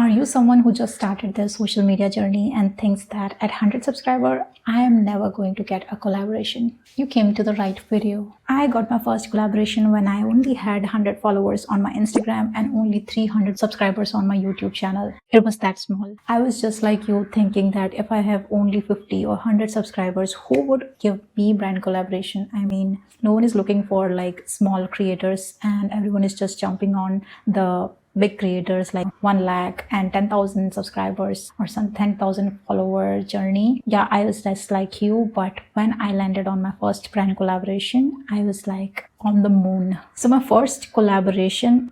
Are you someone who just started their social media journey and thinks that at 100 subscribers, I am never going to get a collaboration? You came to the right video. I got my first collaboration when I only had 100 followers on my Instagram and only 300 subscribers on my YouTube channel. It was that small. I was just like you, thinking that if I have only 50 or 100 subscribers, who would give me brand collaboration? I mean, no one is looking for like small creators and everyone is just jumping on the big creators like 1 lakh and 10,000 subscribers or some 10,000 follower journey. Yeah, I was just like you, but when I landed on my first brand collaboration, I was like on the moon. So my first collaboration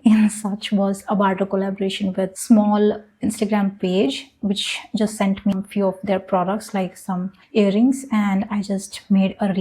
in such was a barter collaboration with small Instagram page which just sent me a few of their products like some earrings, and I just made a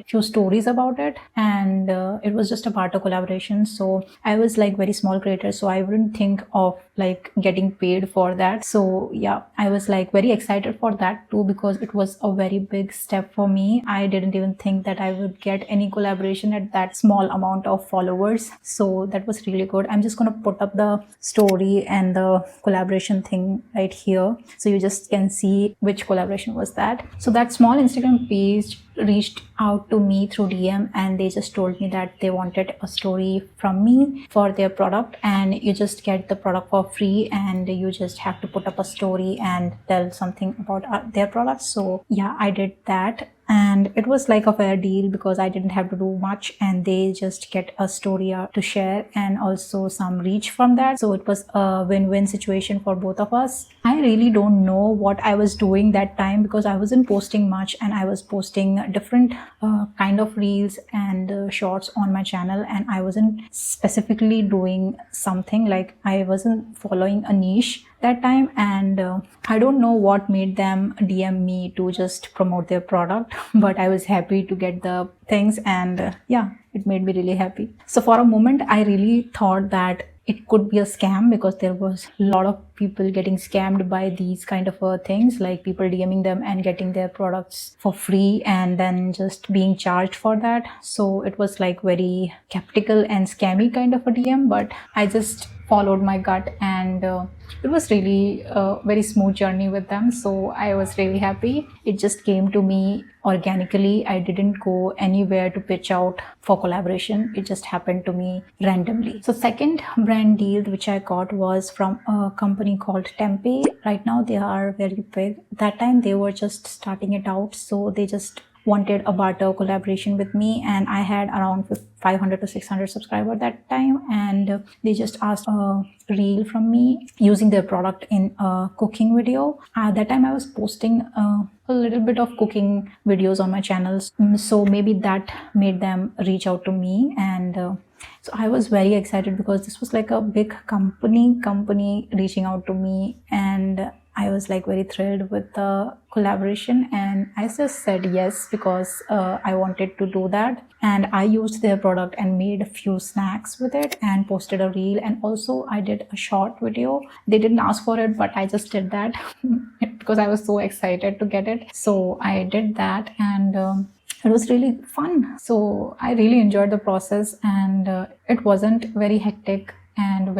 few stories about it, and it was just a barter collaboration. So I was like very small creator, so I wouldn't think of like getting paid for that. So yeah, I was like very excited for that too, because it was a very big step for me. I didn't even think that I would get any collaboration at that small amount of followers, so that was really good. I'm just gonna put up the story and the collaboration thing right here, so you just can see which collaboration was that. So that small Instagram page reached out to me through DM, and they just told me that they wanted a story from me for their product, and you just get the product for free, and you just have to put up a story and tell something about their product. So yeah, I did that, and it was like a fair deal because I didn't have to do much and they just get a story to share and also some reach from that. So it was a win-win situation for both of us. I really don't know what I was doing that time because I wasn't posting much, and I was posting different kind of reels and shorts on my channel, and I wasn't specifically doing something, like I wasn't following a niche that time. And I don't know what made them DM me to just promote their product, but I was happy to get the things, and yeah, it made me really happy. So for a moment I really thought that it could be a scam, because there was a lot of people getting scammed by these kind of things, like people DMing them and getting their products for free and then just being charged for that. So it was like very skeptical and scammy kind of a DM, but I just followed my gut, and it was really a very smooth journey with them. So I was really happy. It just came to me organically. I didn't go anywhere to pitch out for collaboration. It just happened to me randomly. So second brand deal which I got was from a company called Tempe. Right now they are very big. That time they were just starting it out, so they just wanted a barter collaboration with me, and I had around 500 to 600 subscribers that time, and they just asked a reel from me using their product in a cooking video. That time I was posting a little bit of cooking videos on my channels, so maybe that made them reach out to me. And so I was very excited because this was like a big company reaching out to me, and I was like very thrilled with the collaboration, and I just said yes because I wanted to do that. And I used their product and made a few snacks with it and posted a reel, and also I did a short video. They didn't ask for it, but I just did that because I was so excited to get it. So I did that, and it was really fun. So I really enjoyed the process, and it wasn't very hectic and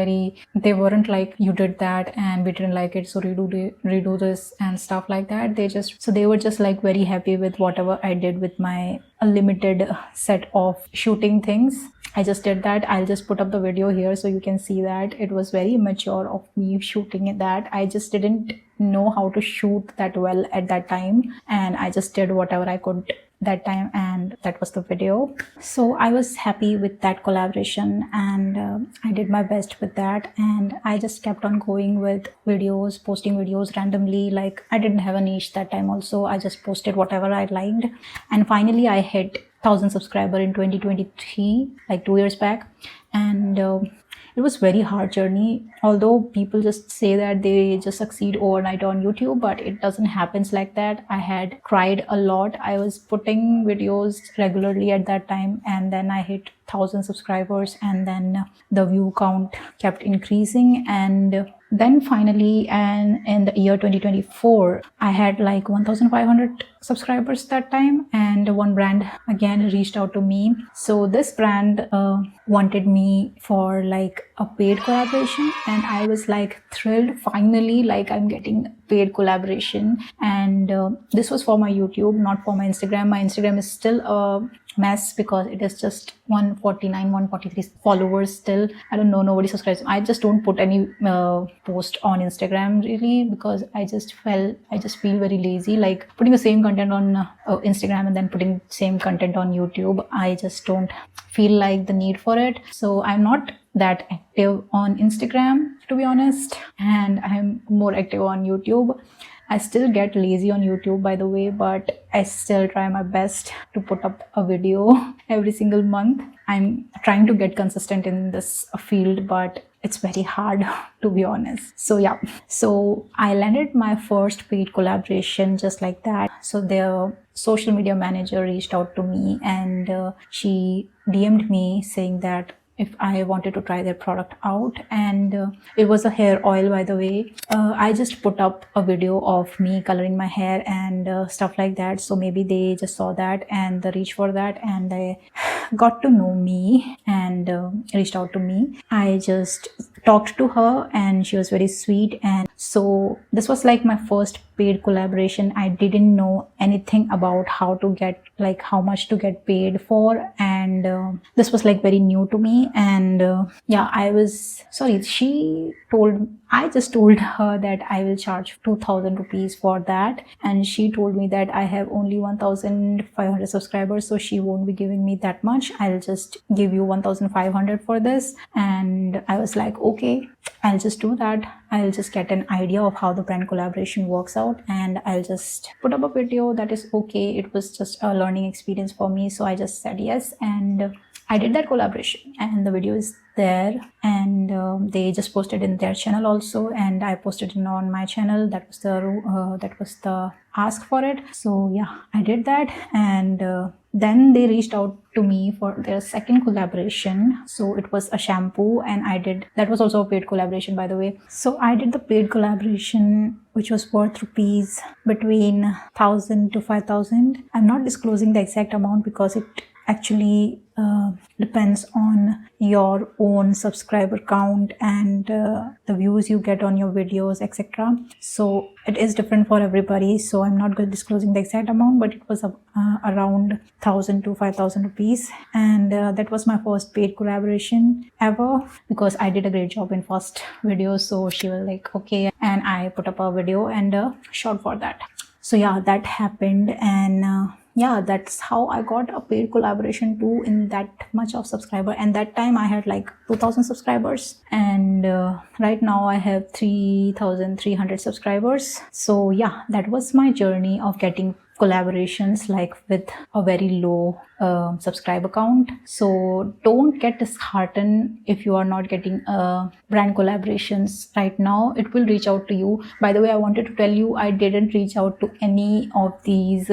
they weren't like, you did that and we didn't like it, so redo this and stuff like that. They were just like very happy with whatever I did with my limited set of shooting things. I just did that. I'll just put up the video here so you can see that it was very immature of me shooting that. I just didn't know how to shoot that well at that time, and I just did whatever I could that time, and that was the video. So I was happy with that collaboration, and I did my best with that, and I just kept on going with videos, posting videos randomly. Like I didn't have a niche that time also. I just posted whatever I liked, and finally I hit 1,000 subscribers in 2023, like 2 years back. And it was very hard journey, although people just say that they just succeed overnight on YouTube, but it doesn't happen like that. I had cried a lot. I was putting videos regularly at that time, and then I hit 1,000 subscribers, and then the view count kept increasing, and then finally, and in the year 2024, I had like 1500 subscribers that time, and one brand again reached out to me. So this brand wanted me for like a paid collaboration, and I was like thrilled, finally, like I'm getting paid collaboration. And this was for my YouTube, not for my Instagram. My Instagram is still a mess because it is just 149 143 followers still. I don't know, nobody subscribes. I just don't put any post on Instagram really, because I just feel very lazy, like putting the same content on Instagram and then putting same content on YouTube. I just don't feel like the need for it. So I'm not that active on Instagram, to be honest, and I'm more active on YouTube. I still get lazy on YouTube, by the way, but I still try my best to put up a video every single month. I'm trying to get consistent in this field, but it's very hard, to be honest. So yeah, so I landed my first paid collaboration just like that. So the social media manager reached out to me, and she DM'd me saying that if I wanted to try their product out. And it was a hair oil, by the way. I just put up a video of me coloring my hair and stuff like that. So maybe they just saw that and they reached for that, and they got to know me and reached out to me. I just talked to her and she was very sweet. And so this was like my first paid collaboration. I didn't know anything about how to get, like how much to get paid for, and this was like very new to me. And yeah, I just told her that I will charge 2000 rupees for that, and she told me that I have only 1500 subscribers, so she won't be giving me that much. I'll just give you 1500 for this. And I was like, okay, I'll just do that. I'll just get an idea of how the brand collaboration works out, and I'll just put up a video. That is okay. It was just a learning experience for me, so I just said yes, and I did that collaboration, and the video is there, and they just posted in their channel also, and I posted it on my channel. That was the ask for it. So yeah, I did that, and then they reached out to me for their second collaboration. So it was a shampoo, and that was also a paid collaboration, by the way. So I did the paid collaboration, which was worth rupees between 1000 to 5000. I'm not disclosing the exact amount because it actually depends on your own subscriber count and the views you get on your videos, etc. So it is different for everybody, so I'm not good disclosing the exact amount, but it was around 1000 to 5000 rupees. And that was my first paid collaboration ever, because I did a great job in first video. So she was like, okay, and I put up a video and shot for that. So yeah, that happened, and yeah, that's how I got a paid collaboration too, in that much of subscriber. And that time I had like 2000 subscribers, and right now I have 3300 subscribers. So yeah, that was my journey of getting collaborations, like with a very low subscriber count. So don't get disheartened if you are not getting brand collaborations right now. It will reach out to you. By the way, I wanted to tell you, I didn't reach out to any of these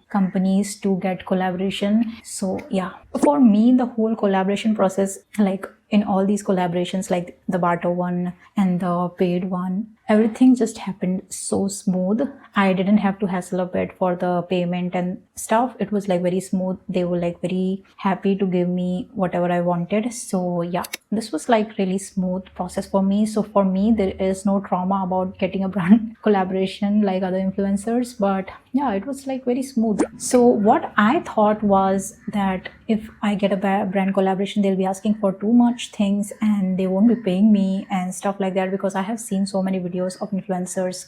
companies to get collaboration. So yeah, for me, the whole collaboration process, like in all these collaborations, like the barter one and the paid one, everything just happened so smooth. I didn't have to hassle a bit for the payment and stuff. It was like very smooth. They were like very happy to give me whatever I wanted. So yeah, this was like really smooth process for me. So for me, there is no trauma about getting a brand collaboration like other influencers, but yeah, it was like very smooth. So what I thought was that if I get a brand collaboration, they'll be asking for too much things and they won't be paying me and stuff like that, because I have seen so many videos of influencers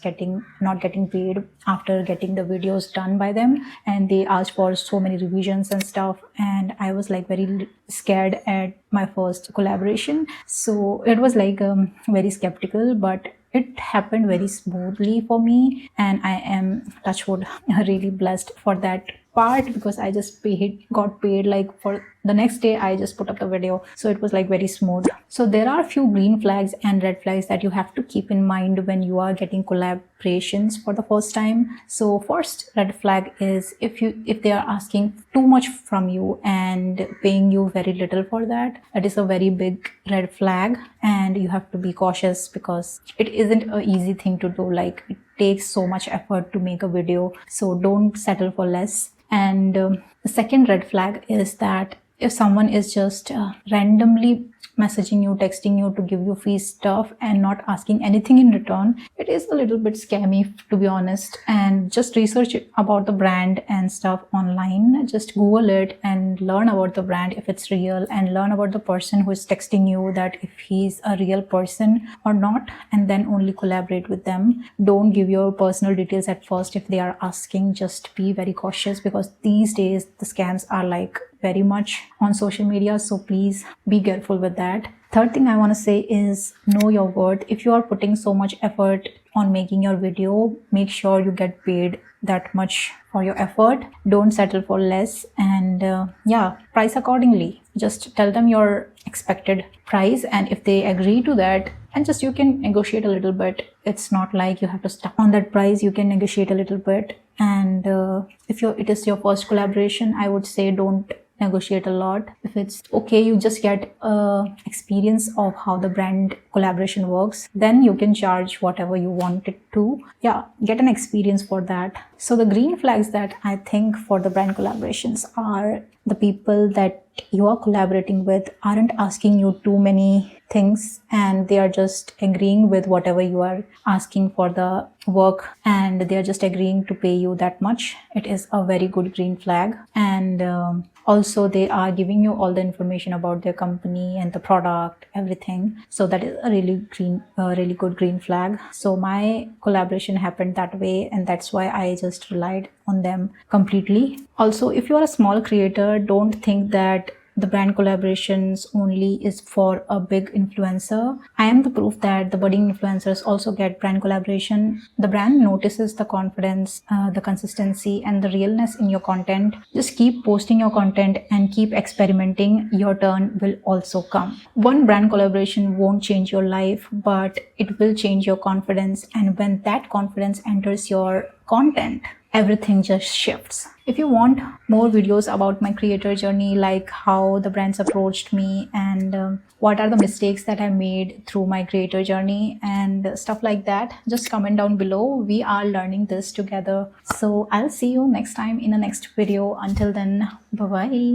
not getting paid after getting the videos done by them, and they asked for so many revisions and stuff, and I was like very scared at my first collaboration. So it was like very skeptical, but it happened very smoothly for me, and I am, touch wood, really blessed for that part because I just got paid like for the next day. I just put up the video, so it was like very smooth. So there are a few green flags and red flags that you have to keep in mind when you are getting collaborations for the first time. So first red flag is if they are asking too much from you and paying you very little for that. That is a very big red flag, and you have to be cautious because it isn't an easy thing to do. Like, it takes so much effort to make a video, so don't settle for less. And the second red flag is that if someone is just randomly messaging you, texting you to give you free stuff and not asking anything in return, it is a little bit scammy, to be honest. And just research about the brand and stuff online. Just Google it and learn about the brand if it's real, and learn about the person who is texting you, that if he's a real person or not, and then only collaborate with them. Don't give your personal details at first if they are asking. Just be very cautious because these days the scams are like very much on social media, so please be careful with that. Third thing I want to say is know your worth. If you are putting so much effort on making your video, make sure you get paid that much for your effort. Don't settle for less, and price accordingly. Just tell them your expected price, and if they agree to that, and just you can negotiate a little bit. It's not like you have to stop on that price. You can negotiate a little bit. And if it is your first collaboration, I would say don't negotiate a lot. If it's okay, you just get experience of how the brand collaboration works, then you can charge whatever you want it to. Get an experience for that. So the green flags that I think for the brand collaborations are the people that you are collaborating with aren't asking you too many things, and they are just agreeing with whatever you are asking for the work, and they are just agreeing to pay you that much. It is a very good green flag. And also they are giving you all the information about their company and the product, everything. So that is a really good green flag. So my collaboration happened that way, and that's why I just relied on them completely. Also, if you are a small creator, don't think that the brand collaborations only is for a big influencer. I am the proof that the budding influencers also get brand collaboration. The brand notices the confidence, the consistency, and the realness in your content. Just keep posting your content and keep experimenting. Your turn will also come. One brand collaboration won't change your life, but it will change your confidence. And when that confidence enters your content, everything just shifts. If you want more videos about my creator journey, like how the brands approached me and what are the mistakes that I made through my creator journey and stuff like that, just comment down below. We are learning this together. So I'll see you next time in the next video. Until then, bye bye.